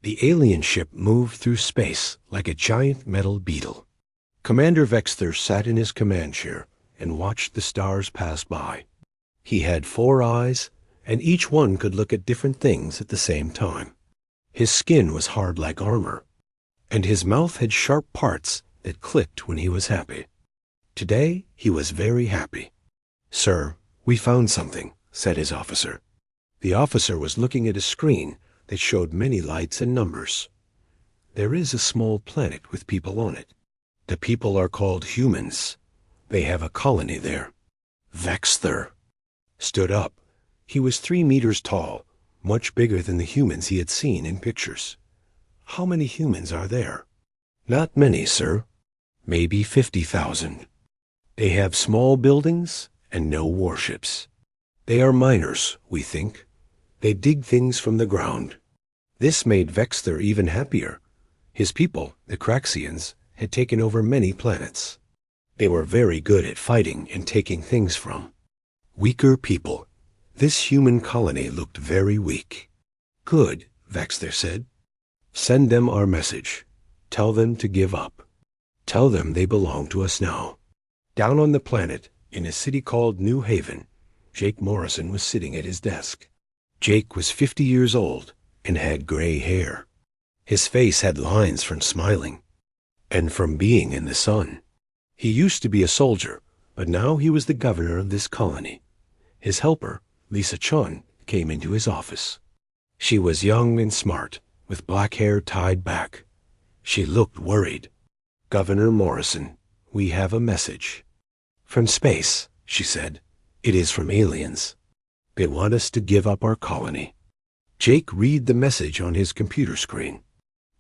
The alien ship moved through space like a giant metal beetle. Commander Vexter sat in his command chair and watched the stars pass by. He had 4 eyes, and each one could look at different things at the same time. His skin was hard like armor, and his mouth had sharp parts that clicked when he was happy. Today he was very happy. "Sir, we found something," said his officer. The officer was looking at a screen that showed many lights and numbers. "There is a small planet with people on it. The people are called humans. They have a colony there." Vexter stood up. He was 3 meters tall, much bigger than the humans he had seen in pictures. "How many humans are there?" "Not many, sir. Maybe 50,000. They have small buildings and no warships. They are miners, we think. They dig things from the ground." This made Vexter even happier. His people, the Craxians, had taken over many planets. They were very good at fighting and taking things from weaker people. This human colony looked very weak. "Good," Vexter said. "Send them our message. Tell them to give up. Tell them they belong to us now." Down on the planet, in a city called New Haven, Jake Morrison was sitting at his desk. Jake was 50 years old and had gray hair. His face had lines from smiling and from being in the sun. He used to be a soldier, but now he was the governor of this colony. His helper, Lisa Chun, came into his office. She was young and smart, with black hair tied back. She looked worried. "Governor Morrison, we have a message." "From space," she said. "It is from aliens. They want us to give up our colony." Jake read the message on his computer screen.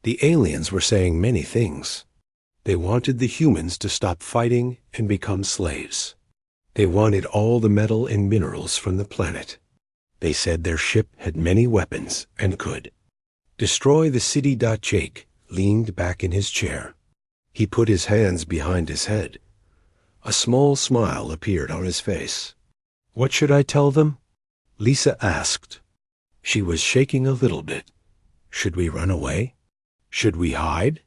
The aliens were saying many things. They wanted the humans to stop fighting and become slaves. They wanted all the metal and minerals from the planet. They said their ship had many weapons and could destroy the city. Jake leaned back in his chair. He put his hands behind his head. A small smile appeared on his face. "What should I tell them?" Lisa asked. She was shaking a little bit. "Should we run away? Should we hide?"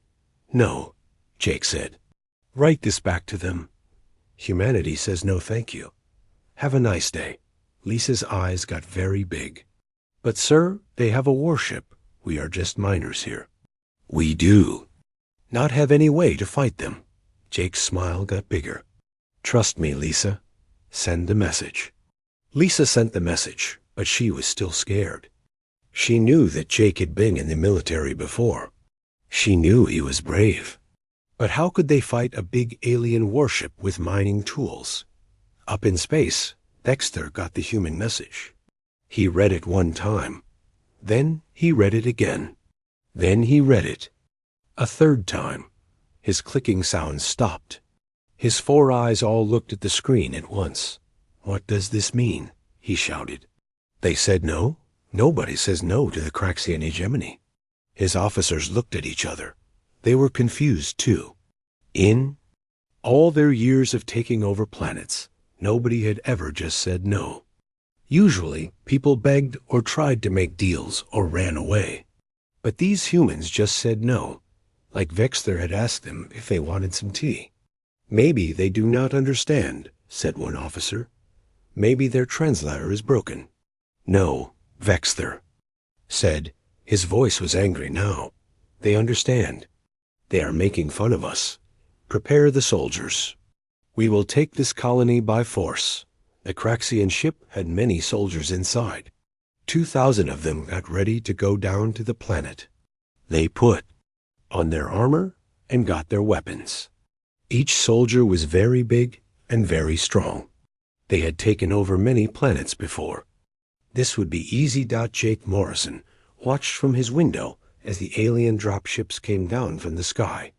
"No," Jake said. "Write this back to them. Humanity says no thank you. Have a nice day." Lisa's eyes got very big. "But sir, they have a warship. We are just miners here." "We do not have any way to fight them." Jake's smile got bigger. "Trust me, Lisa. Send the message." Lisa sent the message, but she was still scared. She knew that Jake had been in the military before. She knew he was brave. But how could they fight a big alien warship with mining tools? Up in space, Dexter got the human message. He read it 1 time. Then he read it again. Then he read it a 3rd time. His clicking sound stopped. His 4 eyes all looked at the screen at once. "What does this mean?" he shouted. "They said no? Nobody says no to the Craxian hegemony." His officers looked at each other. They were confused, too. In all their years of taking over planets, nobody had ever just said no. Usually, people begged or tried to make deals or ran away. But these humans just said no, like Vexter had asked them if they wanted some tea. "Maybe they do not understand," said one officer. "Maybe their translator is broken." "No," Vexter said. His voice was angry now. "They understand. They are making fun of us. Prepare the soldiers. We will take this colony by force." The Craxian ship had many soldiers inside. 2,000 of them got ready to go down to the planet. They put on their armor and got their weapons. Each soldier was very big and very strong. They had taken over many planets before. This would be easy. Jake Morrison watched from his window as the alien dropships came down from the sky.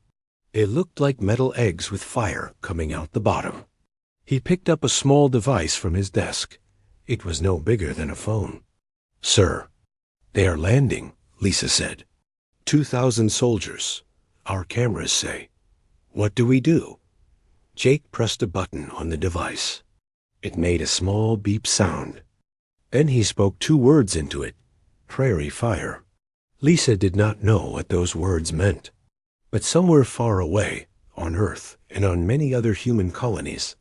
It looked like metal eggs with fire coming out the bottom. He picked up a small device from his desk. It was no bigger than a phone. "Sir, they are landing," Lisa said. 2,000 soldiers. Our cameras say. What do we do?" Jake pressed a button on the device. It made a small beep sound. Then he spoke 2 words into it. "Prairie fire." Lisa did not know what those words meant, but somewhere far away, on Earth and on many other human colonies,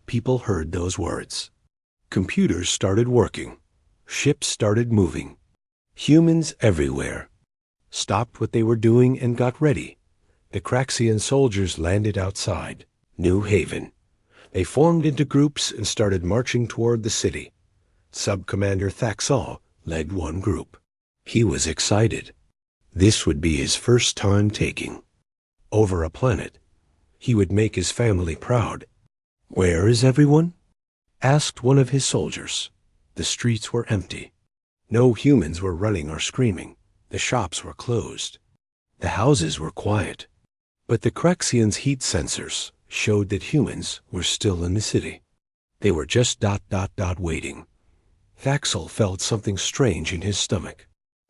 people heard those words. Computers started working. Ships started moving. Humans everywhere stopped what they were doing and got ready. The Craxian soldiers landed outside New Haven. They formed into groups and started marching toward the city. Sub-Commander Thaxol led one group. He was excited. This would be his first time taking over a planet. He would make his family proud. "Where is everyone?" asked one of his soldiers. The streets were empty. No humans were running or screaming. The shops were closed. The houses were quiet. But the Craxians' heat sensors showed that humans were still in the city. They were just waiting. Thaxol felt something strange in his stomach.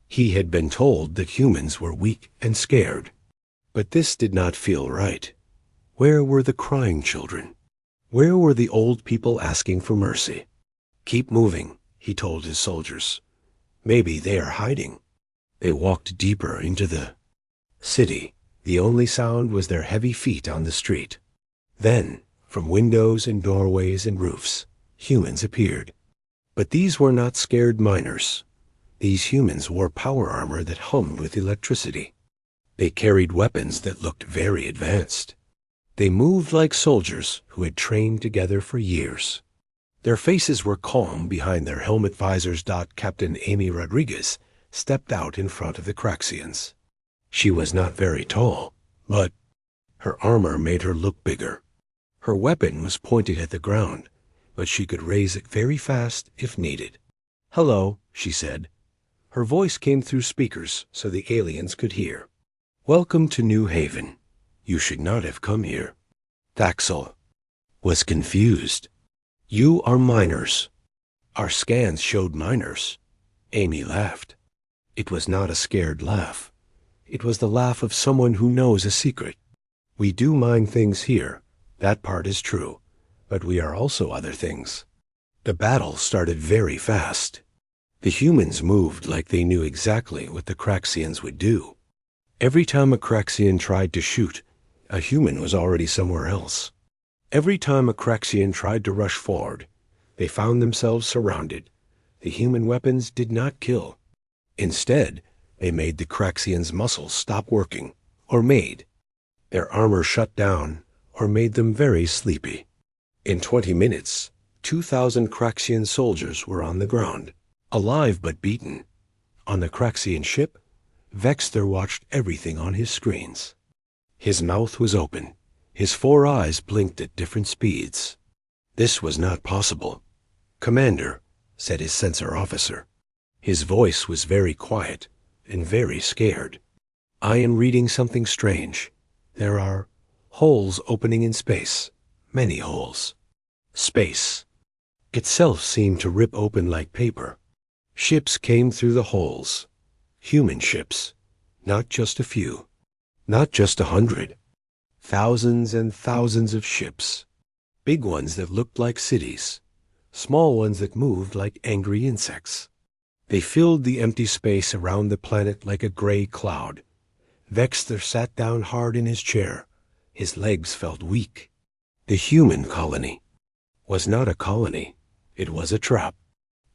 He had been told that humans were weak and scared. But this did not feel right. Where were the crying children? Where were the old people asking for mercy? "Keep moving," he told his soldiers. "Maybe they are hiding." They walked deeper into the city. The only sound was their heavy feet on the street. Then, from windows and doorways and roofs, humans appeared. But these were not scared miners. These humans wore power armor that hummed with electricity. They carried weapons that looked very advanced. They moved like soldiers who had trained together for years. Their faces were calm behind their helmet visors. Captain Amy Rodriguez stepped out in front of the Craxians. She was not very tall, but her armor made her look bigger. Her weapon was pointed at the ground, but she could raise it very fast if needed. "Hello," she said. Her voice came through speakers so the aliens could hear. "Welcome to New Haven. You should not have come here." Thaxol was confused. "You are miners." "Our scans showed miners." Amy laughed. It was not a scared laugh. It was the laugh of someone who knows a secret. "We do mine things here. That part is true. But we are also other things." The battle started very fast. The humans moved like they knew exactly what the Craxians would do. Every time a Craxian tried to shoot, a human was already somewhere else. Every time a Craxian tried to rush forward, they found themselves surrounded. The human weapons did not kill. Instead, they made the Craxians' muscles stop working, or made their armor shut down, or made them very sleepy. In 20 minutes, 2,000 Craxian soldiers were on the ground, alive but beaten. On the Craxian ship, Vexter watched everything on his screens. His mouth was open. His 4 eyes blinked at different speeds. This was not possible. "Commander," said his sensor officer. His voice was very quiet and very scared. "I am reading something strange. There are holes opening in space. Many holes. Space itself seemed to rip open like paper. Ships came through the holes. Human ships. Not just a few. Not just 100. Thousands and thousands of ships. Big ones that looked like cities. Small ones that moved like angry insects. They filled the empty space around the planet like a gray cloud. Vexter sat down hard in his chair. His legs felt weak. The human colony was not a colony. It was a trap.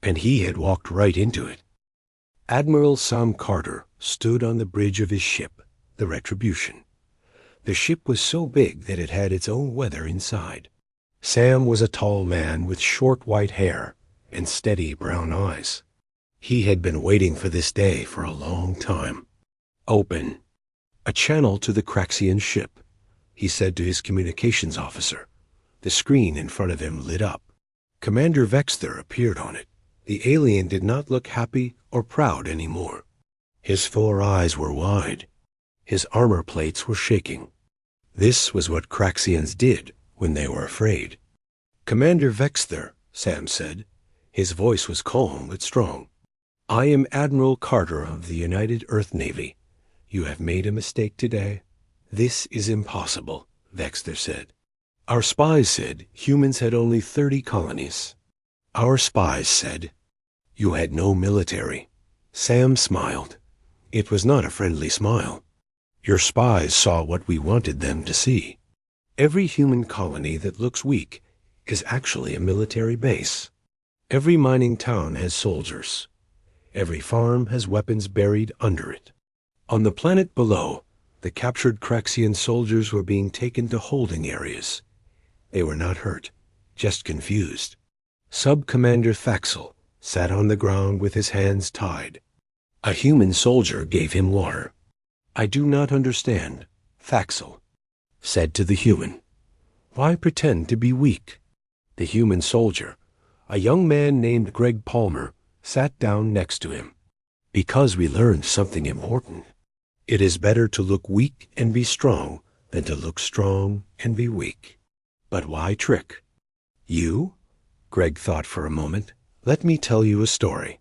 And he had walked right into it. Admiral Sam Carter stood on the bridge of his ship, the Retribution. The ship was so big that it had its own weather inside. Sam was a tall man with short white hair and steady brown eyes. He had been waiting for this day for a long time. "Open a channel to the Craxian ship," he said to his communications officer. The screen in front of him lit up. Commander Vexter appeared on it. The alien did not look happy or proud anymore. His 4 eyes were wide. His armor plates were shaking. This was what Craxians did when they were afraid. "Commander Vexter," Sam said. His voice was calm but strong. "I am Admiral Carter of the United Earth Navy. You have made a mistake today." "This is impossible," Vexter said. "Our spies said humans had only 30 colonies. Our spies said you had no military." Sam smiled. It was not a friendly smile. Your spies saw what we wanted them to see. Every human colony that looks weak is actually a military base. Every mining town has soldiers. Every farm has weapons buried under it. On the planet below, the captured Craxian soldiers were being taken to holding areas. They were not hurt, just confused. Sub-Commander Thaxel sat on the ground with his hands tied. A human soldier gave him water. "I do not understand," Thaxel said to the human. "Why pretend to be weak?" The human soldier, a young man named Greg Palmer, sat down next to him. "Because we learned something important. It is better to look weak and be strong than to look strong and be weak." "But why trick?" "You?" Greg thought for a moment. "Let me tell you a story.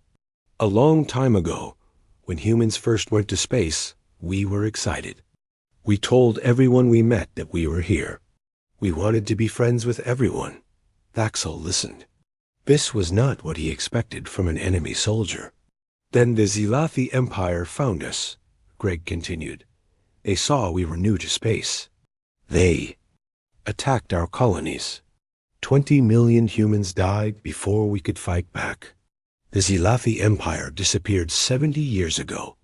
A long time ago, when humans first went to space, we were excited. We told everyone we met that we were here. We wanted to be friends with everyone." Thaxel listened. This was not what he expected from an enemy soldier. "Then the Zilathi Empire found us," Greg continued. "They saw we were new to space. They attacked our colonies. 20 million humans died before we could fight back. The Zilathi Empire disappeared 70 years ago,"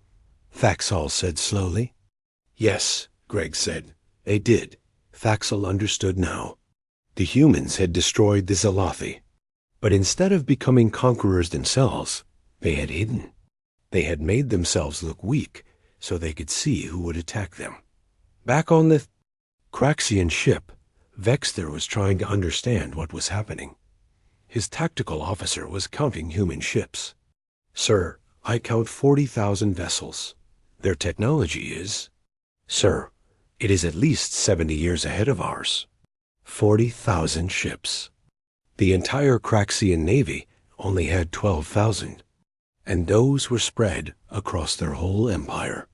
Thaxel said slowly. "Yes," Greg said, "they did." Thaxel understood now. The humans had destroyed the Zilathi. But instead of becoming conquerors themselves, they had hidden. They had made themselves look weak so they could see who would attack them. Back on the Craxian ship, Vexter was trying to understand what was happening. His tactical officer was counting human ships. "Sir, I count 40,000 vessels. Their technology is—" "Sir, it is at least 70 years ahead of ours." 40,000 ships. The entire Craxian navy only had 12,000, and those were spread across their whole empire.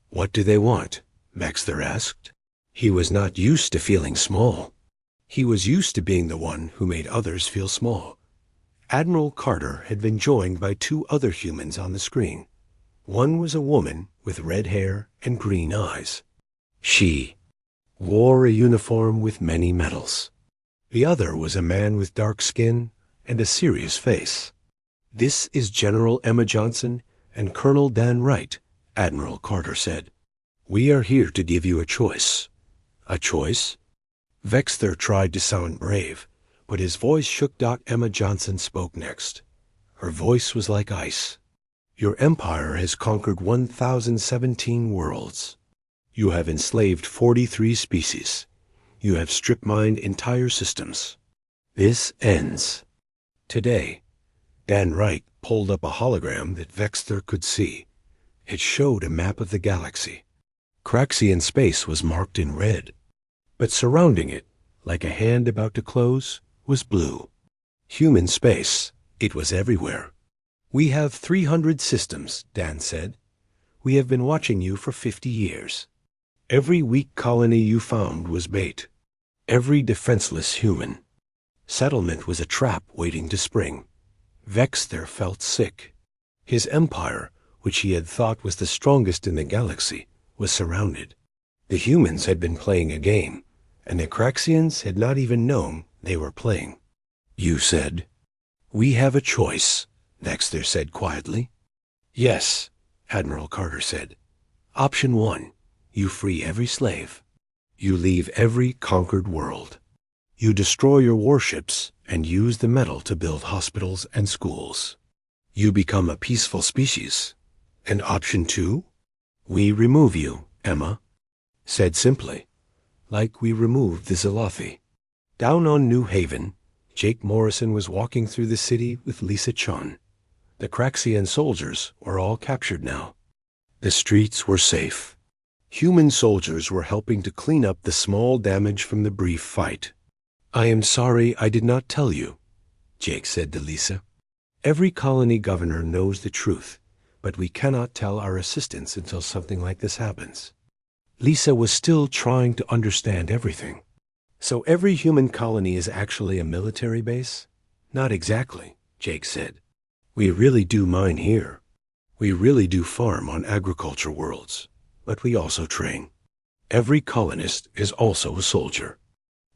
"What do they want?" Vexter asked. He was not used to feeling small. He was used to being the one who made others feel small. Admiral Carter had been joined by 2 other humans on the screen. One was a woman with red hair and green eyes. She wore a uniform with many medals. The other was a man with dark skin and a serious face. "This is General Emma Johnson and Colonel Dan Wright," Admiral Carter said. "We are here to give you a choice." "A choice?" Vexter tried to sound brave, but his voice shook. Emma Johnson spoke next. Her voice was like ice. "Your empire has conquered 1,017 worlds. You have enslaved 43 species. You have strip-mined entire systems. This ends today." Dan Wright pulled up a hologram that Vexter could see. It showed a map of the galaxy. Craxian space was marked in red, but surrounding it, like a hand about to close, was blue. Human space, it was everywhere. "We have 300 systems," Dan said. "We have been watching you for 50 years. Every weak colony you found was bait. Every defenseless human. Settlement was a trap waiting to spring." Vexter felt sick. His empire, which he had thought was the strongest in the galaxy, was surrounded. The humans had been playing a game, and the Craxians had not even known they were playing. "You said." "We have a choice," Vexter said quietly. "Yes," Admiral Carter said. "Option 1. You free every slave. You leave every conquered world. You destroy your warships and use the metal to build hospitals and schools. You become a peaceful species. And option 2? We remove you," Emma said simply, "like we removed the Zilathi." Down on New Haven, Jake Morrison was walking through the city with Lisa Chun. The Craxian soldiers were all captured now. The streets were safe. Human soldiers were helping to clean up the small damage from the brief fight. "I am sorry I did not tell you," Jake said to Lisa. "Every colony governor knows the truth, but we cannot tell our assistants until something like this happens." Lisa was still trying to understand everything. "So every human colony is actually a military base?" "Not exactly," Jake said. "We really do mine here. We really do farm on agriculture worlds, but we also train. Every colonist is also a soldier.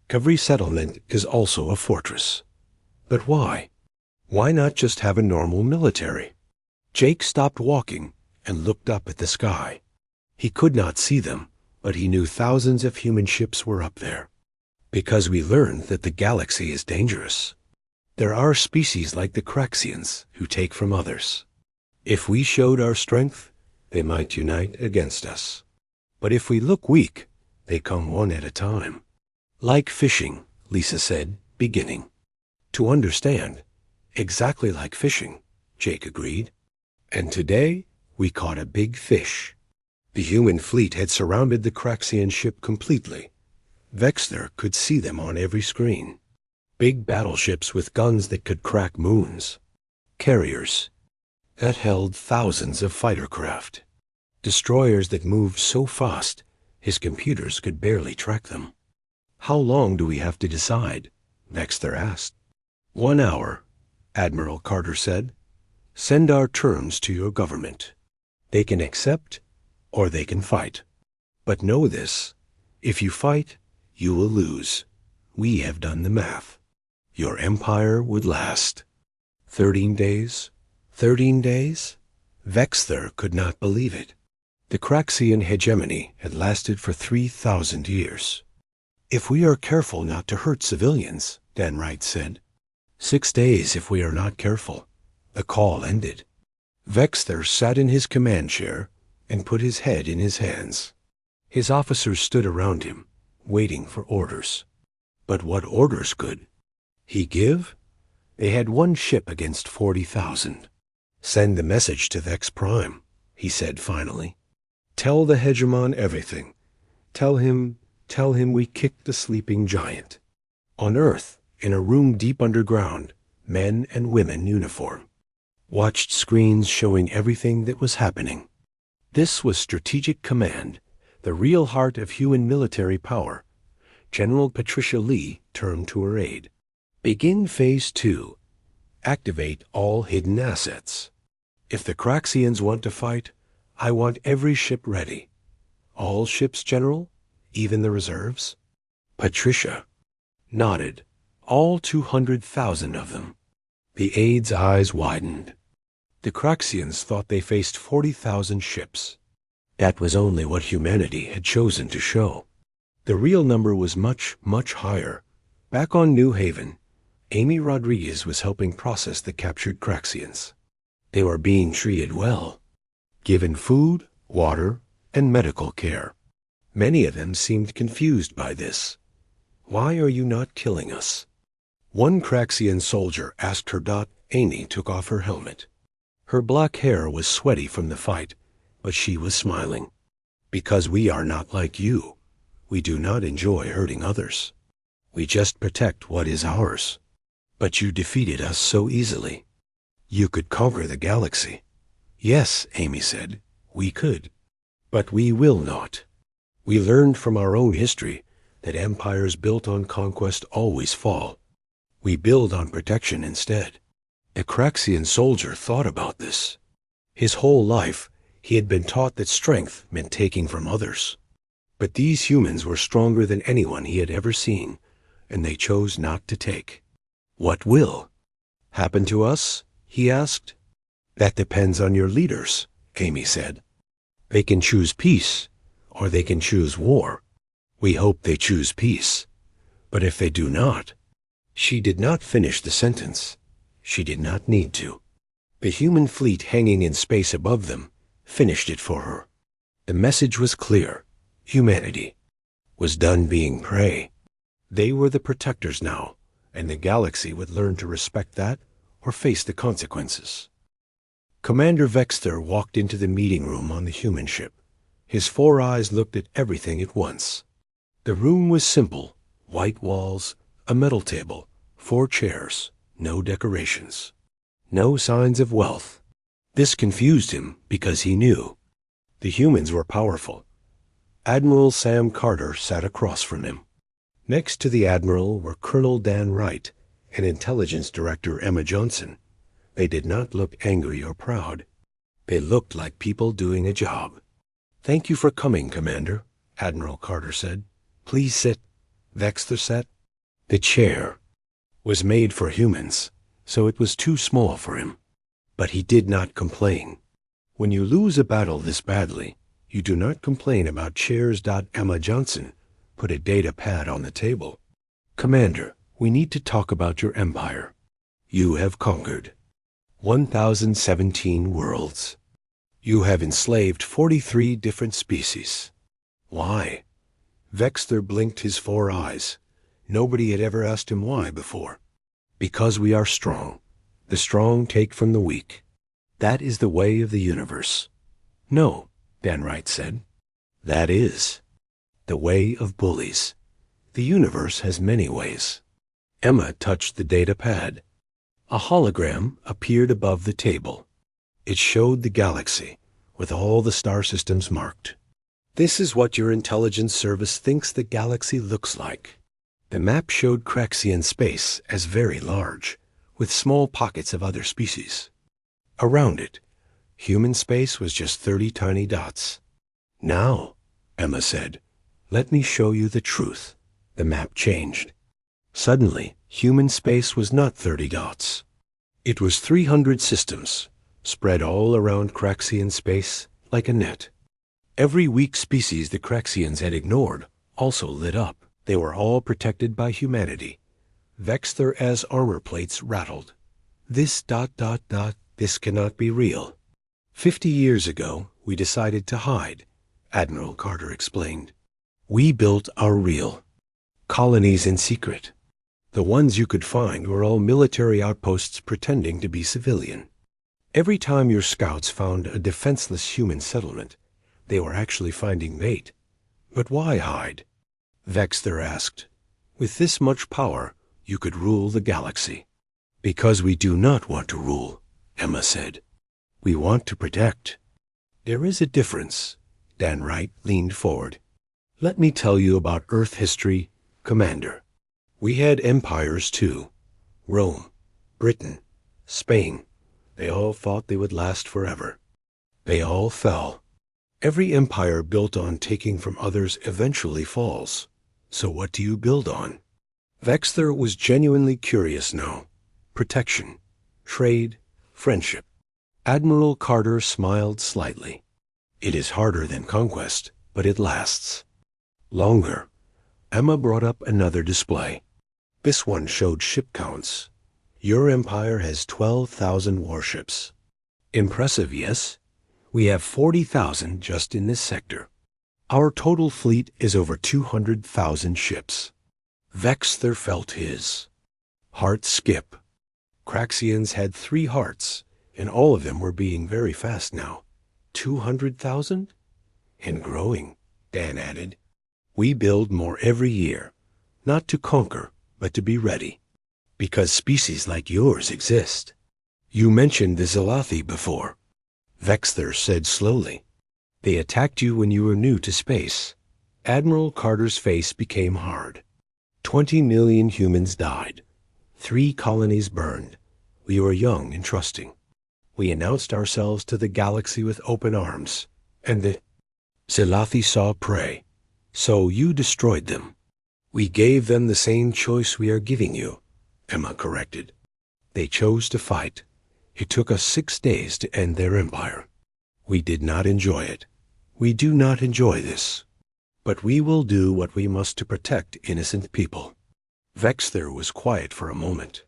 Every settlement is also a fortress. But why? Why not just have a normal military? Jake stopped walking and looked up at the sky. He could not see them, but he knew thousands of human ships were up there. Because we learned that the galaxy is dangerous. There are species like the Craxians who take from others. If we showed our strength, they might unite against us. But if we look weak, they come one at a time. Like fishing, Lisa said, beginning. To understand, exactly like fishing, Jake agreed. And today, we caught a big fish. The human fleet had surrounded the Craxian ship completely. Vexter could see them on every screen. Big battleships with guns that could crack moons. Carriers that held thousands of fighter craft. Destroyers that moved so fast, his computers could barely track them. How long do we have to decide? Vexter asked. 1 hour, Admiral Carter said. Send our terms to your government. They can accept or they can fight. But know this, if you fight, you will lose. We have done the math. Your empire would last. 13 days? 13 days? Vexter could not believe it. The Craxian hegemony had lasted for 3,000 years. If we are careful not to hurt civilians, Dan Wright said. 6 days if we are not careful. The call ended. Vexter sat in his command chair and put his head in his hands. His officers stood around him, waiting for orders. But what orders could he give? They had 1 ship against 40,000. Send the message to Vex Prime, he said finally. Tell the hegemon everything. Tell him we kicked the sleeping giant. On Earth, in a room deep underground, men and women uniform watched screens showing everything that was happening. This was Strategic Command, the real heart of human military power. General Patricia Lee turned to her aide. Begin Phase 2. Activate all hidden assets. If the Craxians want to fight, I want every ship ready. All ships, General? Even the reserves? Patricia nodded. All 200,000 of them. The aide's eyes widened. The Craxians thought they faced 40,000 ships. That was only what humanity had chosen to show. The real number was much, much higher. Back on New Haven, Amy Rodriguez was helping process the captured Craxians. They were being treated well, given food, water, and medical care. Many of them seemed confused by this. Why are you not killing us? One Craxian soldier asked her. Amy took off her helmet. Her black hair was sweaty from the fight, but she was smiling. Because we are not like you. We do not enjoy hurting others. We just protect what is ours. But you defeated us so easily. You could conquer the galaxy. Yes, Amy said, we could. But we will not. We learned from our own history that empires built on conquest always fall. We build on protection instead. A Craxian soldier thought about this. His whole life, he had been taught that strength meant taking from others. But these humans were stronger than anyone he had ever seen, and they chose not to take. What will happen to us? He asked. That depends on your leaders, Amy said. They can choose peace, or they can choose war. We hope they choose peace. But if they do not... She did not finish the sentence. She did not need to. The human fleet hanging in space above them finished it for her. The message was clear. Humanity was done being prey. They were the protectors now, and the galaxy would learn to respect that or face the consequences. Commander Vexter walked into the meeting room on the human ship. His 4 eyes looked at everything at once. The room was simple, white walls, a metal table, 4 chairs, no decorations, no signs of wealth. This confused him because he knew. The humans were powerful. Admiral Sam Carter sat across from him. Next to the Admiral were Colonel Dan Wright and Intelligence Director Emma Johnson. They did not look angry or proud. They looked like people doing a job. "Thank you for coming, Commander," Admiral Carter said. "Please sit." Vexter sat. The chair was made for humans, so it was too small for him. But he did not complain. When you lose a battle this badly, you do not complain about chairs. Emma Johnson put a data pad on the table. "Commander, we need to talk about your empire. You have conquered 1,017 worlds. You have enslaved 43 different species. Why?" Vexter blinked his 4 eyes. Nobody had ever asked him why before. "Because we are strong. The strong take from the weak. That is the way of the universe." "No," Dan Wright said. "That is the way of bullies. The universe has many ways." Emma touched the data pad. A hologram appeared above the table. It showed the galaxy, with all the star systems marked. "This is what your intelligence service thinks the galaxy looks like." The map showed Craxian space as very large, with small pockets of other species. Around it, human space was just 30 tiny dots. "Now," Emma said, "let me show you the truth." The map changed. Suddenly, human space was not 30 dots. It was 300 systems, spread all around Craxian space like a net. Every weak species the Craxians had ignored also lit up. They were all protected by humanity. Vexter as armor plates rattled. This ... this cannot be real. 50 years ago, we decided to hide," Admiral Carter explained. "We built our real colonies in secret. The ones you could find were all military outposts pretending to be civilian. Every time your scouts found a defenseless human settlement, they were actually finding bait. But why hide?" Vexter asked. "With this much power, you could rule the galaxy." "Because we do not want to rule," Emma said. "We want to protect." "There is a difference." Dan Wright leaned forward. "Let me tell you about Earth history, Commander. We had empires too. Rome, Britain, Spain. They all thought they would last forever. They all fell. Every empire built on taking from others eventually falls. So what do you build on?" Vexter was genuinely curious now. Protection, trade, friendship. Admiral Carter smiled slightly. "It is harder than conquest, but it lasts longer." Emma brought up another display. This one showed ship counts. "Your empire has 12,000 warships." "Impressive, yes? We have 40,000 just in this sector. Our total fleet is over 200,000 ships." Vexter felt his heart skip. Craxians had 3 hearts, and all of them were beating very fast now. 200,000? And growing, Dan added. "We build more every year, not to conquer, but to be ready. Because species like yours exist." "You mentioned the Zalathi before," Vexter said slowly. "They attacked you when you were new to space." Admiral Carter's face became hard. 20 million humans died. 3 colonies burned. We were young and trusting. We announced ourselves to the galaxy with open arms, and the Zalathi saw prey. So you destroyed them. "We gave them the same choice we are giving you," Emma corrected. "They chose to fight. It took us 6 days to end their empire. We did not enjoy it. We do not enjoy this. But we will do what we must to protect innocent people." Vexter was quiet for a moment.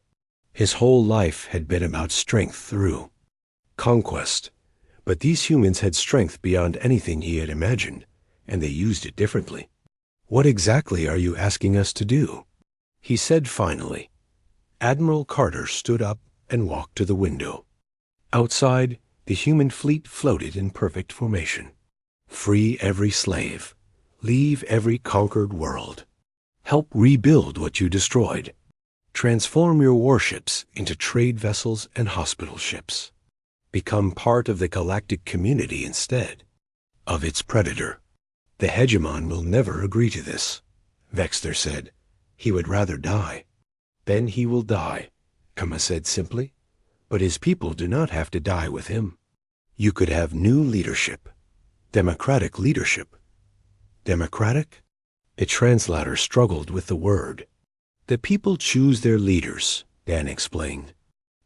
His whole life had been about strength through conquest. But these humans had strength beyond anything he had imagined, and they used it differently. "What exactly are you asking us to do?" he said finally. Admiral Carter stood up and walked to the window. Outside, the human fleet floated in perfect formation. "Free every slave. Leave every conquered world. Help rebuild what you destroyed. Transform your warships into trade vessels and hospital ships. Become part of the galactic community instead of its predator." "The hegemon will never agree to this," Vexter said. "He would rather die." "Then he will die," Emma said simply. "But his people do not have to die with him." You could have new leadership. Democratic leadership. Democratic? The translator struggled with the word. The people choose their leaders, Dan explained.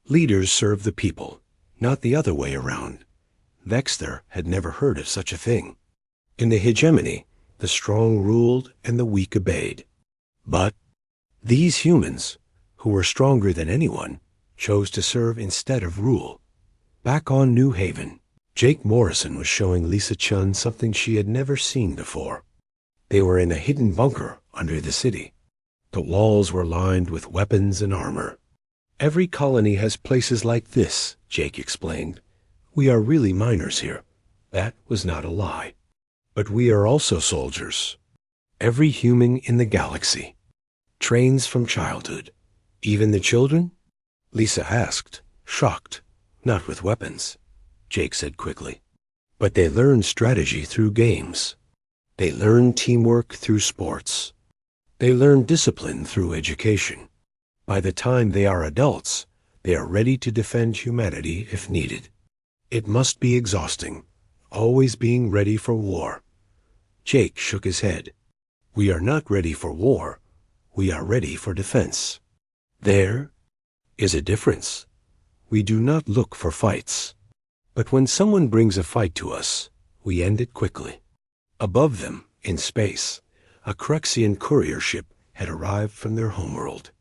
Leaders serve the people, not the other way around. Vexter had never heard of such a thing. In the hegemony, the strong ruled and the weak obeyed. But these humans, who were stronger than anyone, chose to serve instead of rule. Back on New Haven, Jake Morrison was showing Lisa Chun something she had never seen before. They were in a hidden bunker under the city. The walls were lined with weapons and armor. Every colony has places like this, Jake explained. We are really miners here. That was not a lie. But we are also soldiers. Every human in the galaxy. Trains from childhood. Even the children? Lisa asked, shocked. Not with weapons, Jake said quickly. But they learn strategy through games. They learn teamwork through sports. They learn discipline through education. By the time they are adults, they are ready to defend humanity if needed. It must be exhausting, always being ready for war. Jake shook his head. We are not ready for war. We are ready for defense. There is a difference. We do not look for fights. But when someone brings a fight to us, we end it quickly. Above them, in space, a Crexian courier ship had arrived from their homeworld.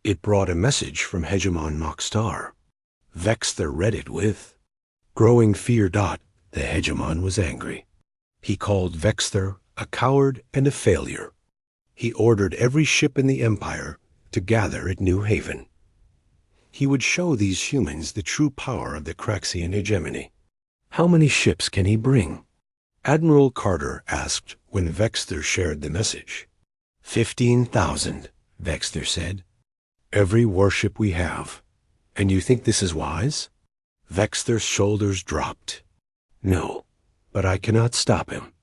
It brought a message from Hegemon Mockstar. Vexter read it with growing fear. The Hegemon was angry. He called Vexter a coward and a failure. He ordered every ship in the Empire to gather at New Haven. He would show these humans the true power of the Crexian hegemony. How many ships can he bring? Admiral Carter asked when Vexter shared the message. 15,000, Vexter said. Every warship we have. And you think this is wise? Vexter's shoulders dropped. No, but I cannot stop him.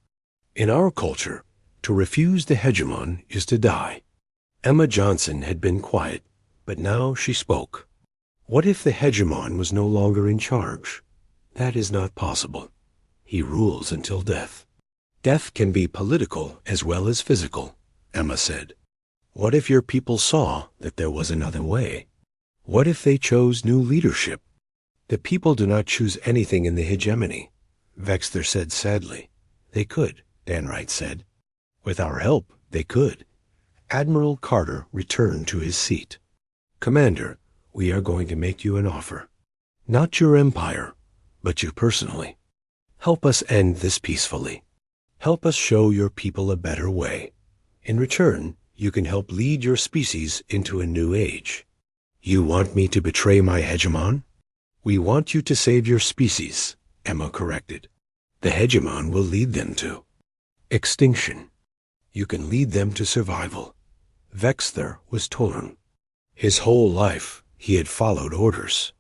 In our culture, to refuse the hegemon is to die. Emma Johnson had been quiet, but now she spoke. What if the hegemon was no longer in charge? That is not possible. He rules until death. Death can be political as well as physical, Emma said. What if your people saw that there was another way? What if they chose new leadership? The people do not choose anything in the hegemony, Vexter said sadly. They could, Danwright said. With our help, they could. Admiral Carter returned to his seat. Commander, we are going to make you an offer. Not your empire, but you personally. Help us end this peacefully. Help us show your people a better way. In return, you can help lead your species into a new age. You want me to betray my hegemon? We want you to save your species, Emma corrected. The hegemon will lead them to extinction. You can lead them to survival. Vexter was torn. His whole life, he had followed orders.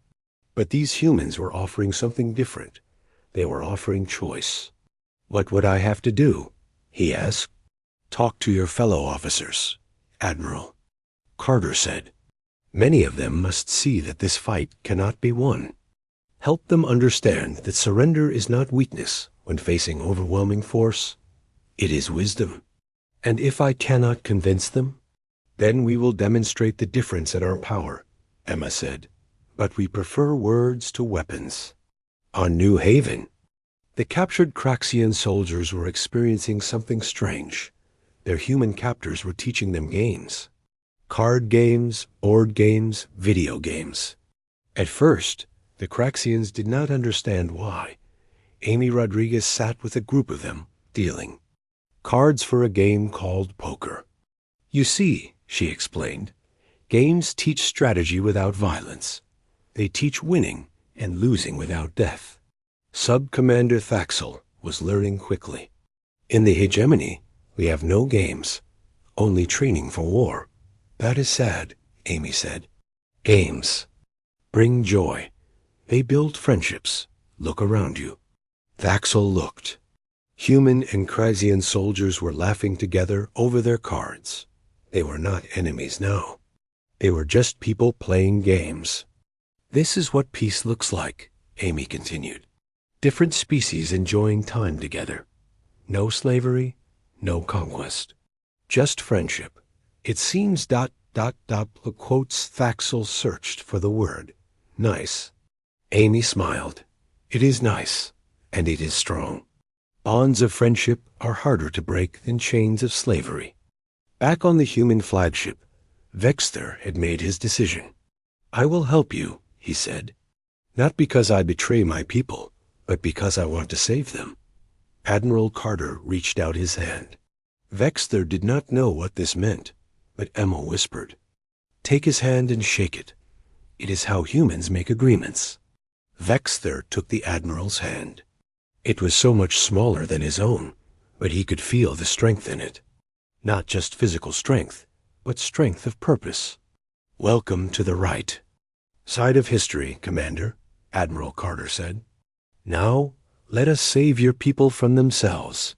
But these humans were offering something different. They were offering choice. What would I have to do? He asked. Talk to your fellow officers, Admiral. Carter said. Many of them must see that this fight cannot be won. Help them understand that surrender is not weakness when facing overwhelming force. It is wisdom. And if I cannot convince them, then we will demonstrate the difference in our power, Emma said. But we prefer words to weapons. On New Haven, the captured Crexian soldiers were experiencing something strange. Their human captors were teaching them games. Card games, board games, video games. At first, the Crexians did not understand why. Amy Rodriguez sat with a group of them, dealing cards for a game called poker. You see, she explained, games teach strategy without violence. They teach winning and losing without death. Sub-Commander Thaxel was learning quickly. In the hegemony, we have no games, only training for war. That is sad, Amy said. Games bring joy. They build friendships. Look around you. Thaxel looked. Human and Crexian soldiers were laughing together over their cards. They were not enemies now. They were just people playing games. This is what peace looks like, Amy continued. Different species enjoying time together. No slavery, no conquest. Just friendship. It seems ... Quotes Thaxel searched for the word. Nice. Amy smiled. It is nice, and it is strong. Bonds of friendship are harder to break than chains of slavery. Back on the human flagship, Vexter had made his decision. I will help you, he said. Not because I betray my people, but because I want to save them. Admiral Carter reached out his hand. Vexter did not know what this meant, but Emma whispered, Take his hand and shake it. It is how humans make agreements. Vexter took the Admiral's hand. It was so much smaller than his own, but he could feel the strength in it. Not just physical strength, but strength of purpose. Welcome to the right side of history, Commander, Admiral Carter said. Now, let us save your people from themselves.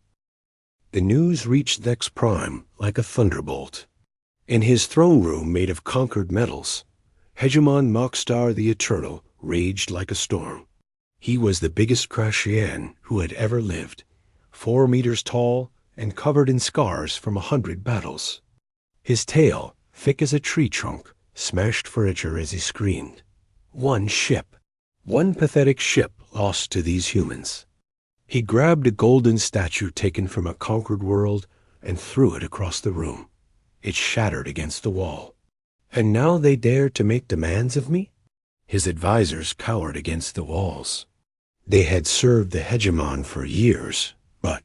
The news reached Vex Prime like a thunderbolt. In his throne room made of conquered metals, Hegemon Mokstar the Eternal raged like a storm. He was the biggest Crashian who had ever lived, 4 meters tall and covered in scars from 100 battles. His tail, thick as a tree trunk, smashed furniture as he screamed. One ship. One pathetic ship lost to these humans. He grabbed a golden statue taken from a conquered world and threw it across the room. It shattered against the wall. And now they dared to make demands of me? His advisors cowered against the walls. They had served the hegemon for years, but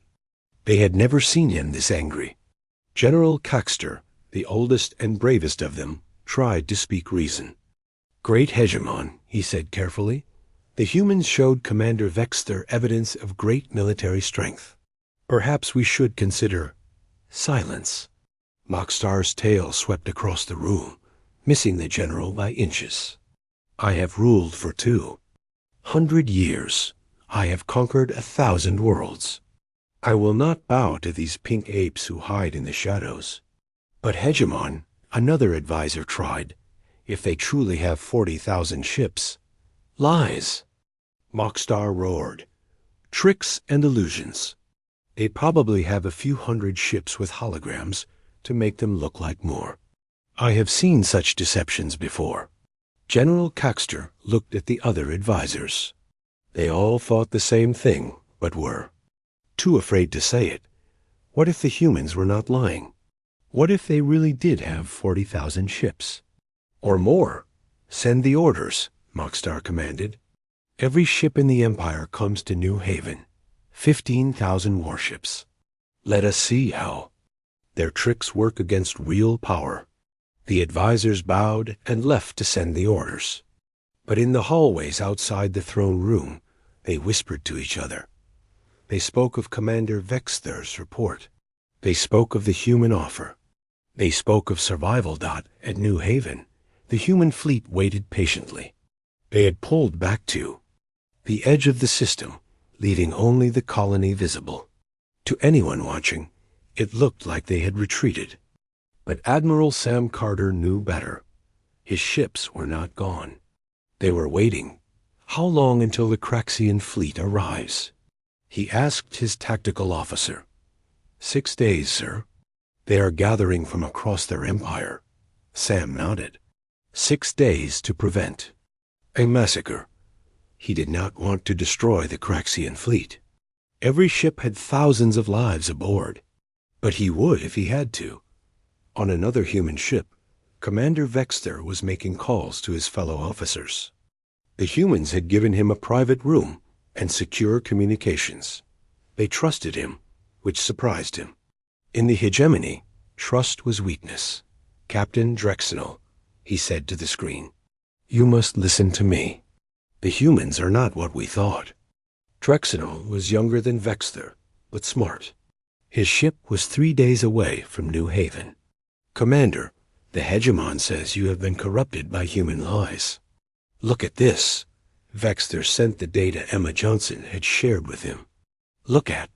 they had never seen him this angry. General Caxter, the oldest and bravest of them, tried to speak reason. Great hegemon, he said carefully, the humans showed Commander Vexter evidence of great military strength. Perhaps we should consider silence. Mokstar's tail swept across the room, missing the general by inches. I have ruled for 200 years. I have conquered 1,000 worlds. I will not bow to these pink apes who hide in the shadows. But Hegemon, another advisor tried, if they truly have 40,000 ships. Lies! Mokstar roared. Tricks and illusions. They probably have a few hundred ships with holograms to make them look like more. I have seen such deceptions before. General Caxter looked at the other advisors. They all thought the same thing, but were too afraid to say it. What if the humans were not lying? What if they really did have 40,000 ships? Or more? Send the orders, Mokstar commanded. Every ship in the Empire comes to New Haven. 15,000 warships. Let us see how their tricks work against real power. The advisors bowed and left to send the orders. But in the hallways outside the throne room, they whispered to each other. They spoke of Commander Vexter's report. They spoke of the human offer. They spoke of survival. At New Haven, the human fleet waited patiently. They had pulled back to the edge of the system, leaving only the colony visible. To anyone watching, it looked like they had retreated. But Admiral Sam Carter knew better. His ships were not gone. They were waiting. How long until the Craxian fleet arrives? He asked his tactical officer. 6 days, sir. They are gathering from across their empire. Sam nodded. 6 days to prevent a massacre. He did not want to destroy the Craxian fleet. Every ship had thousands of lives aboard. But he would if he had to. On another human ship, Commander Vexter was making calls to his fellow officers. The humans had given him a private room and secure communications. They trusted him, which surprised him. In the hegemony, trust was weakness. Captain Drexenel, he said to the screen, you must listen to me. The humans are not what we thought. Drexenel was younger than Vexter, but smart. His ship was 3 days away from New Haven. Commander, the hegemon says you have been corrupted by human lies. Look at this. Vexter sent the data Emma Johnson had shared with him. Look at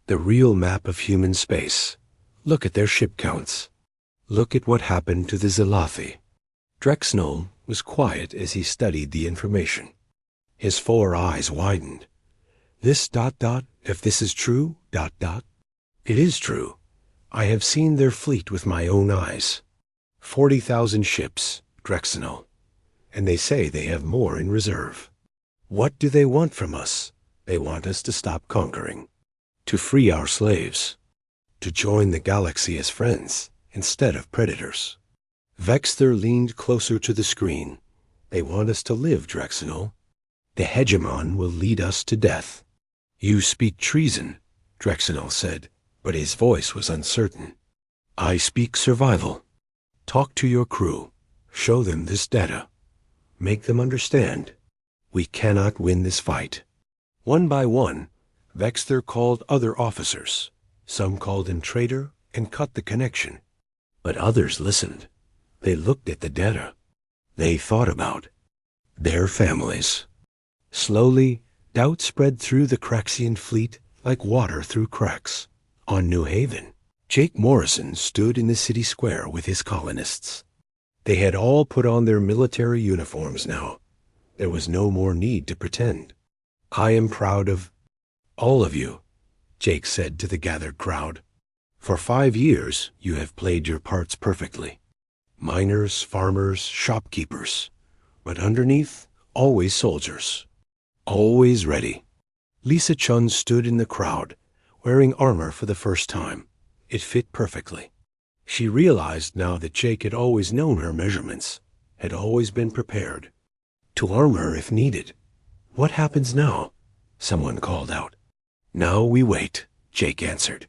the real map of human space. Look at their ship counts. Look at what happened to the Zelathi. Drexenel was quiet as he studied the information. His 4 eyes widened. If this is true, It is true. I have seen their fleet with my own eyes. 40,000 ships, Drexenol. And they say they have more in reserve. What do they want from us? They want us to stop conquering. To free our slaves. To join the galaxy as friends, instead of predators. Vexter leaned closer to the screen. They want us to live, Drexenol. The hegemon will lead us to death. You speak treason, Drexenol said, but his voice was uncertain. I speak survival. Talk to your crew. Show them this data. Make them understand. We cannot win this fight. One by one, Vexter called other officers. Some called him traitor and cut the connection. But others listened. They looked at the data. They thought about their families. Slowly, doubt spread through the Craxian fleet like water through cracks. On New Haven, Jake Morrison stood in the city square with his colonists. They had all put on their military uniforms now. There was no more need to pretend. I am proud of all of you, Jake said to the gathered crowd. For 5 years, you have played your parts perfectly. Miners, farmers, shopkeepers. But underneath, always soldiers. Always ready. Lisa Chun stood in the crowd, wearing armor for the first time. It fit perfectly. She realized now that Jake had always known her measurements, had always been prepared. To armor if needed. What happens now? Someone called out. Now we wait, Jake answered.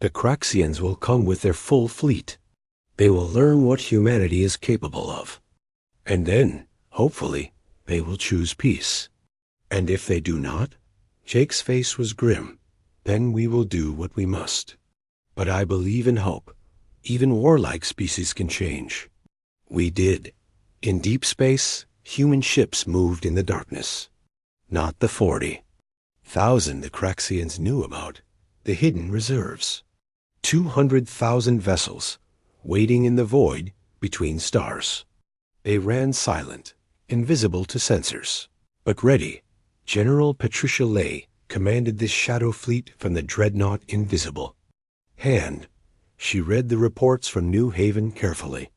The Craxians will come with their full fleet. They will learn what humanity is capable of. And then, hopefully, they will choose peace. And if they do not, Jake's face was grim. Then we will do what we must. But I believe in hope. Even warlike species can change. We did. In deep space, human ships moved in the darkness. Not the 40,000 the Craxians knew about, the hidden reserves. 200,000 vessels, waiting in the void between stars. They ran silent, invisible to sensors, but ready. General Patricia Lay commanded this shadow fleet from the dreadnought Invisible. She read the reports from New Haven carefully.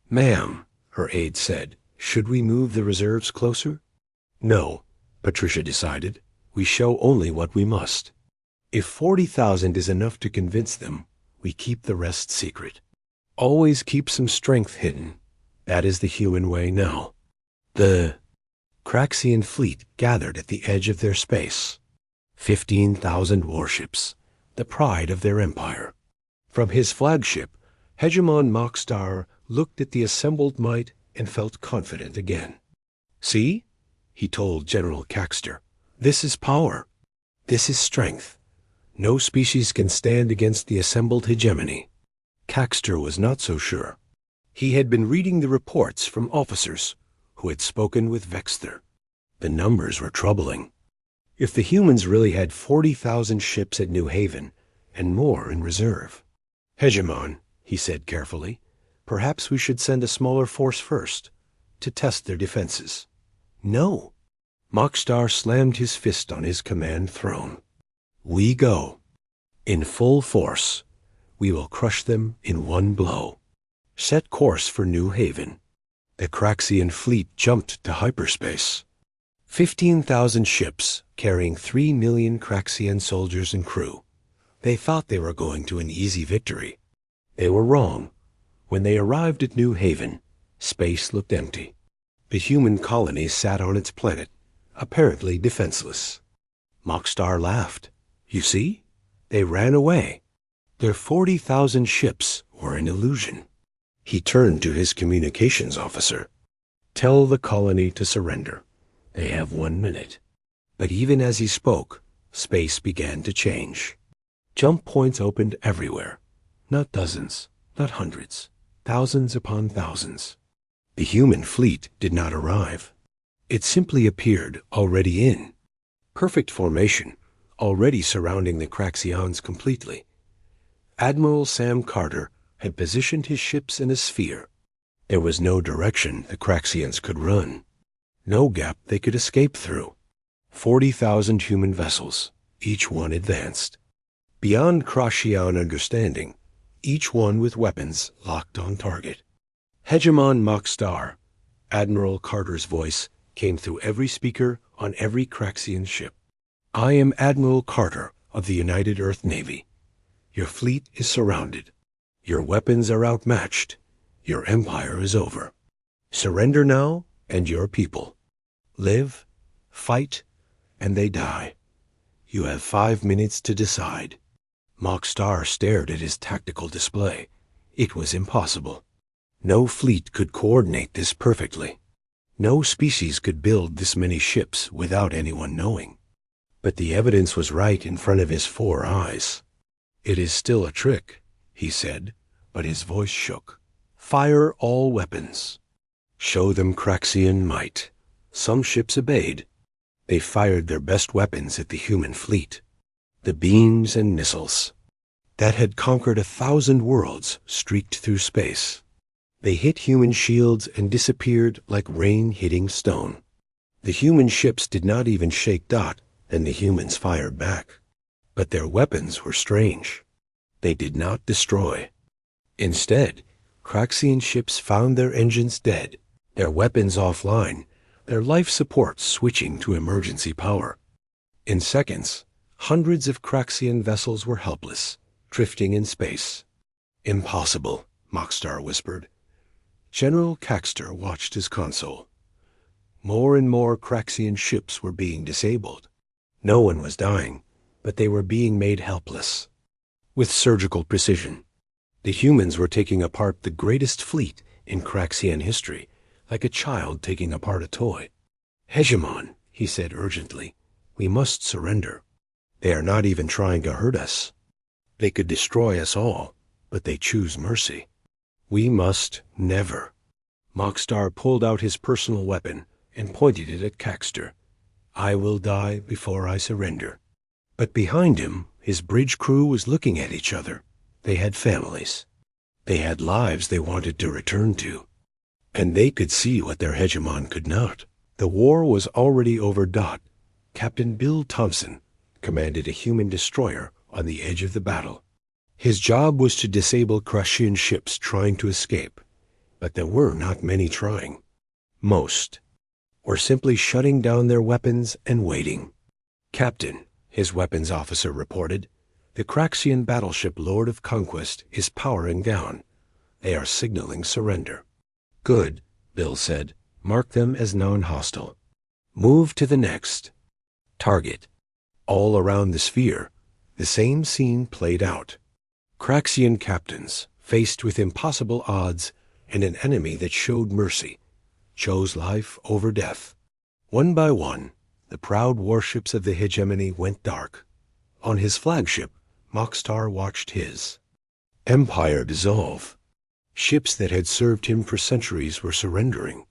Ma'am, her aide said, should we move the reserves closer? No, Patricia decided. We show only what we must. If 40,000 is enough to convince them, we keep the rest secret. Always keep some strength hidden. That is the human way now. The Craxian fleet gathered at the edge of their space. 15,000 warships, the pride of their empire. From his flagship, Hegemon Mockstar looked at the assembled might and felt confident again. See? He told General Caxter. This is power. This is strength. No species can stand against the assembled hegemony. Caxter was not so sure. He had been reading the reports from officers who had spoken with Vexter. The numbers were troubling. If the humans really had 40,000 ships at New Haven and more in reserve. Hegemon, he said carefully, perhaps we should send a smaller force first to test their defenses. No. Mockstar slammed his fist on his command throne. We go. In full force. We will crush them in one blow. Set course for New Haven. The Craxian fleet jumped to hyperspace. 15,000 ships carrying 3 million Craxian soldiers and crew. They thought they were going to an easy victory. They were wrong. When they arrived at New Haven, space looked empty. The human colony sat on its planet, apparently defenseless. Mockstar laughed. You see? They ran away. Their 40,000 ships were an illusion. He turned to his communications officer. Tell the colony to surrender. They have 1 minute. But even as he spoke, space began to change. Jump points opened everywhere. Not dozens, not hundreds, thousands upon thousands. The human fleet did not arrive. It simply appeared already in perfect formation, already surrounding the Craxians completely. Admiral Sam Carter had positioned his ships in a sphere. There was no direction the Craxians could run, no gap they could escape through. 40,000 human vessels, each one advanced. Beyond Krashian understanding, each one with weapons locked on target. Hegemon Mokstar, Admiral Carter's voice, came through every speaker on every Craxian ship. I am Admiral Carter of the United Earth Navy. Your fleet is surrounded. Your weapons are outmatched. Your empire is over. Surrender now, and your people live, fight, and they die. You have 5 minutes to decide. Mokstar stared at his tactical display. It was impossible. No fleet could coordinate this perfectly. No species could build this many ships without anyone knowing. But the evidence was right in front of his 4 eyes. It is still a trick, he said, but his voice shook. Fire all weapons. Show them Craxian might. Some ships obeyed. They fired their best weapons at the human fleet. The beams and missiles that had conquered 1,000 worlds streaked through space. They hit human shields and disappeared like rain hitting stone. The human ships did not even shake Dot, and the humans fired back. But their weapons were strange. They did not destroy. Instead, Craxian ships found their engines dead, their weapons offline, their life support switching to emergency power. In seconds, hundreds of Craxian vessels were helpless, drifting in space. Impossible, Mokstar whispered. General Caxter watched his console. More and more Craxian ships were being disabled. No one was dying, but they were being made helpless. With surgical precision, the humans were taking apart the greatest fleet in Craxian history, like a child taking apart a toy. Hegemon, he said urgently, we must surrender. They are not even trying to hurt us. They could destroy us all, but they choose mercy. We must never. Mokstar pulled out his personal weapon and pointed it at Caxter. I will die before I surrender. But behind him, his bridge crew was looking at each other. They had families. They had lives they wanted to return to. And they could see what their hegemon could not. The war was already over. Captain Bill Thompson commanded a human destroyer on the edge of the battle. His job was to disable Craxian ships trying to escape, but there were not many trying. Most were simply shutting down their weapons and waiting. Captain, his weapons officer reported, the Craxian battleship Lord of Conquest is powering down. They are signaling surrender. Good, Bill said. Mark them as non-hostile. Move to the next target. All around the sphere, the same scene played out. Craxian captains, faced with impossible odds and an enemy that showed mercy, chose life over death. One by one, the proud warships of the hegemony went dark. On his flagship, Mokstar watched his empire dissolve. Ships that had served him for centuries were surrendering.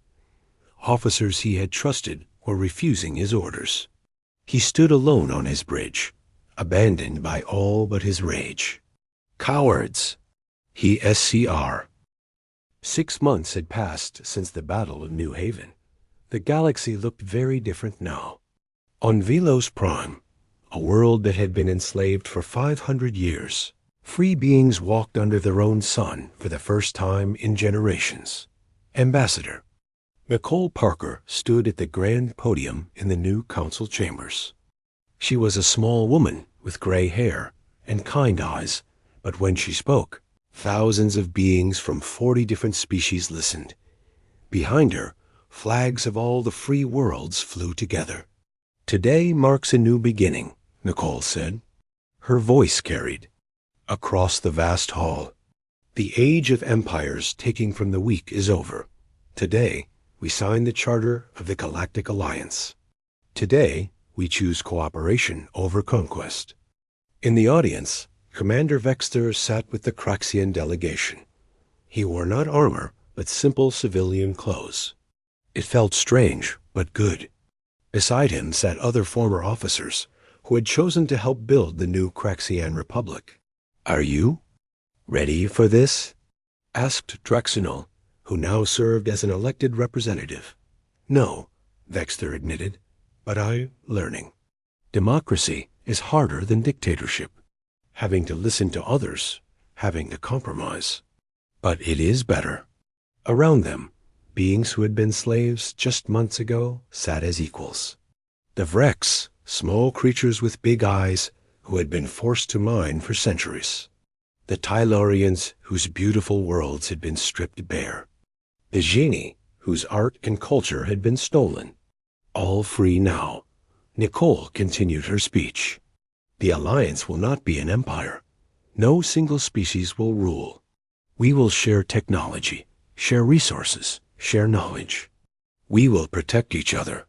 Officers he had trusted were refusing his orders. He stood alone on his bridge, abandoned by all but his rage. Cowards! He SCR. 6 months had passed since the Battle of New Haven. The galaxy looked very different now. On Velos Prime, a world that had been enslaved for 500 years, free beings walked under their own sun for the first time in generations. Ambassador Nicole Parker stood at the grand podium in the new council chambers. She was a small woman with gray hair and kind eyes, but when she spoke, thousands of beings from 40 different species listened. Behind her, flags of all the free worlds flew together. Today marks a new beginning, Nicole said. Her voice carried across the vast hall. The age of empires taking from the weak is over. Today, we sign the charter of the Galactic Alliance. Today, we choose cooperation over conquest. In the audience, Commander Vexter sat with the Craxian delegation. He wore not armor, but simple civilian clothes. It felt strange, but good. Beside him sat other former officers who had chosen to help build the new Craxian Republic. Are you ready for this? Asked Draxinol, who now served as an elected representative. No, Vexter admitted. but I'm learning. Democracy is harder than dictatorship. Having to listen to others, having to compromise. But it is better. Around them, beings who had been slaves just months ago sat as equals. The Vreks, small creatures with big eyes who had been forced to mine for centuries. The Tylorians, whose beautiful worlds had been stripped bare. The Genie, whose art and culture had been stolen. All free now. Nicole continued her speech. The Alliance will not be an empire. No single species will rule. We will share technology, share resources, share knowledge. We will protect each other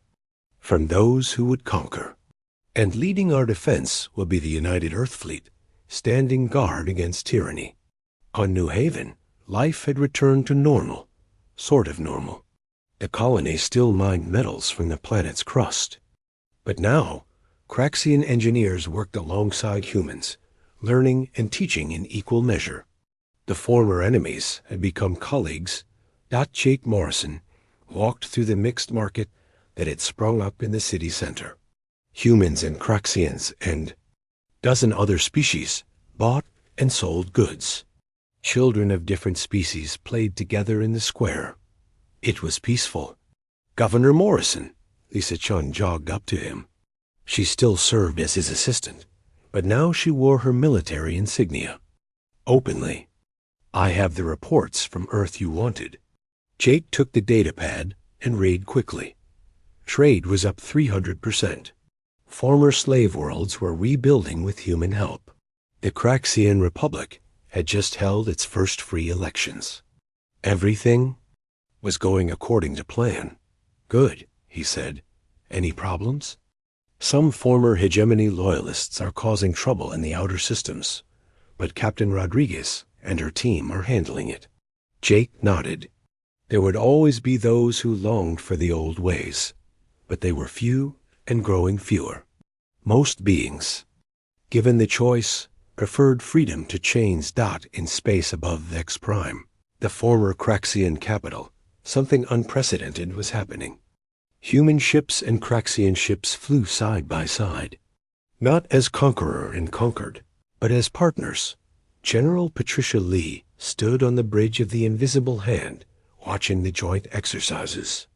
from those who would conquer. And leading our defense will be the United Earth Fleet, standing guard against tyranny. On New Haven, life had returned to normal, sort of normal. The colony still mined metals from the planet's crust. But now, Craxian engineers worked alongside humans, learning and teaching in equal measure. The former enemies had become colleagues. Jake Morrison walked through the mixed market that had sprung up in the city center. Humans and Craxians and dozen other species bought and sold goods. Children of different species played together in the square. It was peaceful. Governor Morrison, Lisa Chun jogged up to him. She still served as his assistant, but now she wore her military insignia. Openly. I have the reports from Earth you wanted. Jake took the datapad and read quickly. Trade was up 300%. Former slave worlds were rebuilding with human help. The Craxian Republic had just held its first free elections. Everything was going according to plan. Good, he said. Any problems? Some former hegemony loyalists are causing trouble in the outer systems, but Captain Rodriguez and her team are handling it. Jake nodded. There would always be those who longed for the old ways, but they were few and growing fewer. Most beings, given the choice, preferred freedom to chains dot in space above Vex Prime, the former Craxian capital. Something unprecedented was happening. Human ships and Craxian ships flew side by side, not as conqueror and conquered, but as partners. General Patricia Lee stood on the bridge of the Invisible Hand, watching the joint exercises.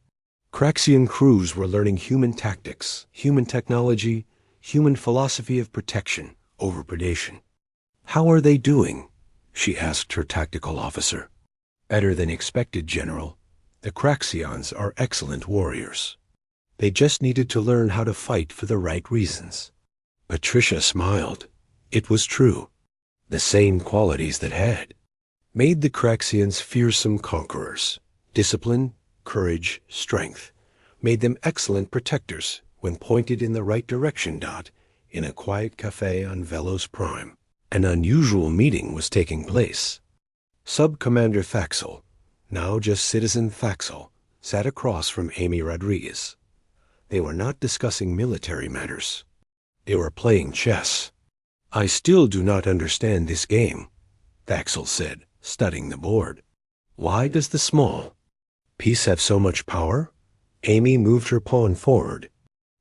Craxian crews were learning human tactics, human technology, human philosophy of protection over predation. How are they doing? She asked her tactical officer. Better than expected, General. The Craxians are excellent warriors. They just needed to learn how to fight for the right reasons. Patricia smiled. It was true. The same qualities that had made the Craxians fearsome conquerors. Discipline, courage, strength made them excellent protectors when pointed in the right direction. In a quiet cafe on Velos Prime, an unusual meeting was taking place. Sub-Commander Thaxel, now just Citizen Thaxel, sat across from Amy Rodriguez. They were not discussing military matters. They were playing chess. I still do not understand this game, Thaxel said, studying the board. Why does the small piece have so much power? Amy moved her pawn forward.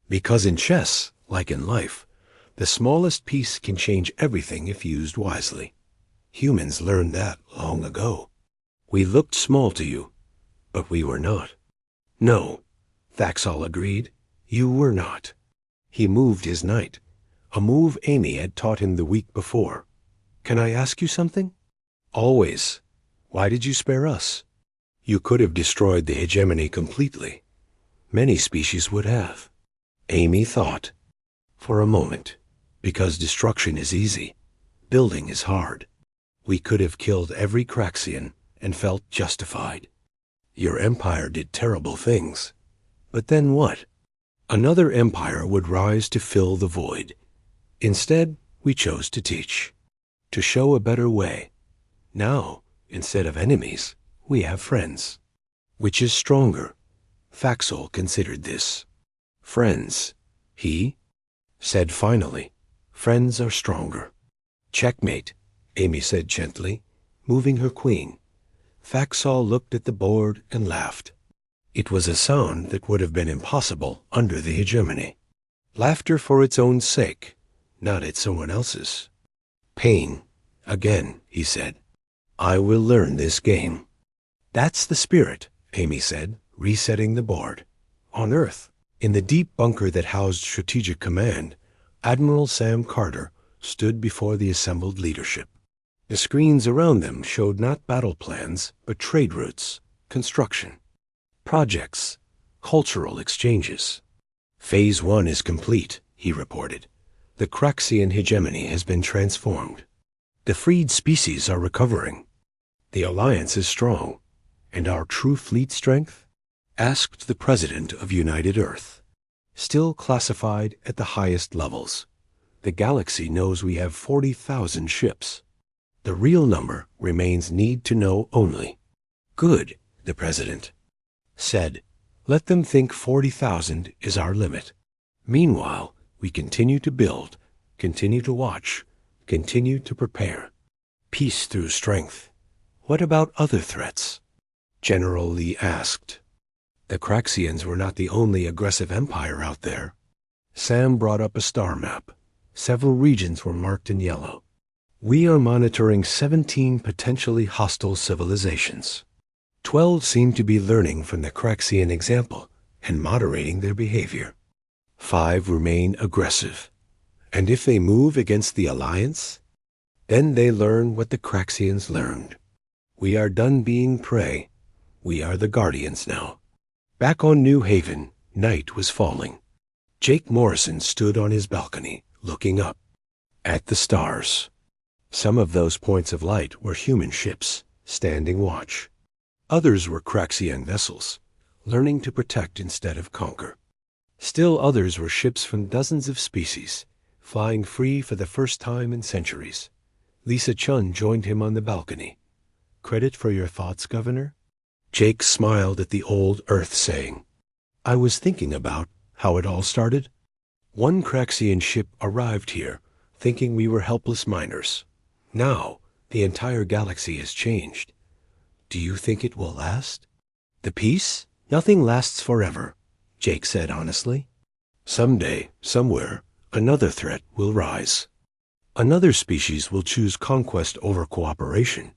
Because in chess, like in life, the smallest piece can change everything if used wisely. Humans learned that long ago. We looked small to you, but we were not. No, Thaxel agreed. You were not. He moved his knight, a move Amy had taught him the week before. Can I ask you something? Always. Why did you spare us? You could have destroyed the hegemony completely. Many species would have. Amy thought. For a moment. Because destruction is easy. Building is hard. We could have killed every Craxian and felt justified. Your empire did terrible things. But then what? Another empire would rise to fill the void. Instead, we chose to teach, to show a better way. Now, instead of enemies, we have friends. Which is stronger? Thaxel considered this. Friends, he said finally. Friends are stronger. Checkmate, Amy said gently, moving her queen. Thaxel looked at the board and laughed. It was a sound that would have been impossible under the hegemony. Laughter for its own sake, not at someone else's. Pain, again, he said. I will learn this game. That's the spirit, Amy said, resetting the board. On Earth, in the deep bunker that housed Strategic Command, Admiral Sam Carter stood before the assembled leadership. The screens around them showed not battle plans, but trade routes, construction, projects, cultural exchanges. Phase 1 is complete, he reported. The Craxian hegemony has been transformed. The freed species are recovering. The alliance is strong. And our true fleet strength? Asked the President of United Earth. Still classified at the highest levels. The galaxy knows we have 40,000 ships. The real number remains need to know only. Good, the President said. Let them think 40,000 is our limit. Meanwhile, we continue to build, continue to watch, continue to prepare. Peace through strength. What about other threats? General Lee asked. The Craxians were not the only aggressive empire out there. Sam brought up a star map. Several regions were marked in yellow. We are monitoring 17 potentially hostile civilizations. 12 seem to be learning from the Craxian example and moderating their behavior. 5 remain aggressive. And if they move against the Alliance, then they learn what the Craxians learned. We are done being prey. We are the guardians now. Back on New Haven, night was falling. Jake Morrison stood on his balcony, looking up at the stars. Some of those points of light were human ships, standing watch. Others were Craxian vessels, learning to protect instead of conquer. Still others were ships from dozens of species, flying free for the first time in centuries. Lisa Chun joined him on the balcony. Credit for your thoughts, Governor? Jake smiled at the old Earth saying, I was thinking about how it all started. One Craxian ship arrived here, thinking we were helpless miners. Now, the entire galaxy has changed. Do you think it will last? The peace? Nothing lasts forever, Jake said honestly. Someday, somewhere, another threat will rise. Another species will choose conquest over cooperation.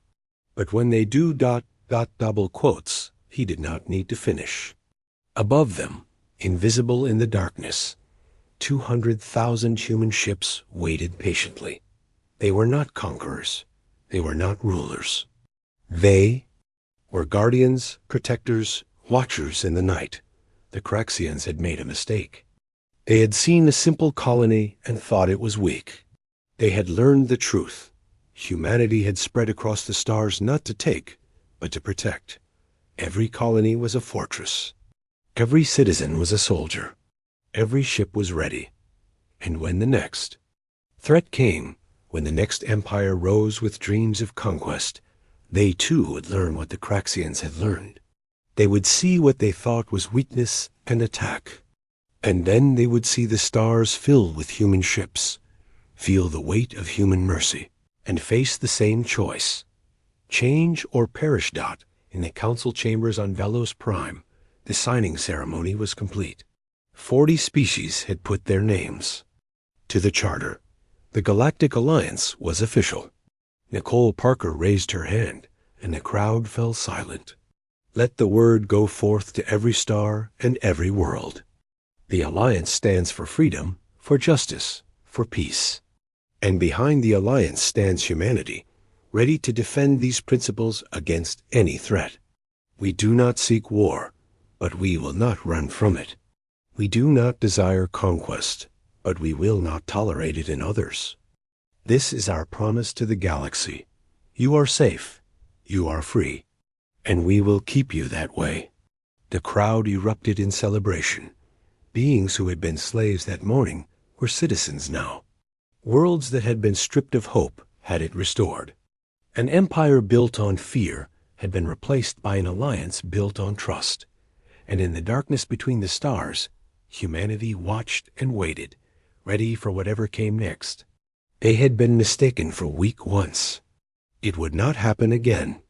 But when they do ... double quotes, he did not need to finish. Above them, invisible in the darkness, 200,000 human ships waited patiently. They were not conquerors. They were not rulers. They were guardians, protectors, watchers in the night. The Craxians had made a mistake. They had seen a simple colony and thought it was weak. They had learned the truth. Humanity had spread across the stars not to take, but to protect. Every colony was a fortress. Every citizen was a soldier. Every ship was ready. And when the next threat came, when the next empire rose with dreams of conquest, they too would learn what the Craxians had learned. They would see what they thought was weakness and attack. And then they would see the stars filled with human ships, feel the weight of human mercy, and face the same choice. Change or perish. In the council chambers on Velos Prime, the signing ceremony was complete. 40 species had put their names to the charter. The Galactic Alliance was official. Nicole Parker raised her hand, and the crowd fell silent. Let the word go forth to every star and every world. The Alliance stands for freedom, for justice, for peace. And behind the Alliance stands humanity, ready to defend these principles against any threat. We do not seek war, but we will not run from it. We do not desire conquest, but we will not tolerate it in others. This is our promise to the galaxy. You are safe, you are free, and we will keep you that way. The crowd erupted in celebration. Beings who had been slaves that morning were citizens now. Worlds that had been stripped of hope had it restored. An empire built on fear had been replaced by an alliance built on trust. And in the darkness between the stars, humanity watched and waited, ready for whatever came next. They had been mistaken for weak once. It would not happen again.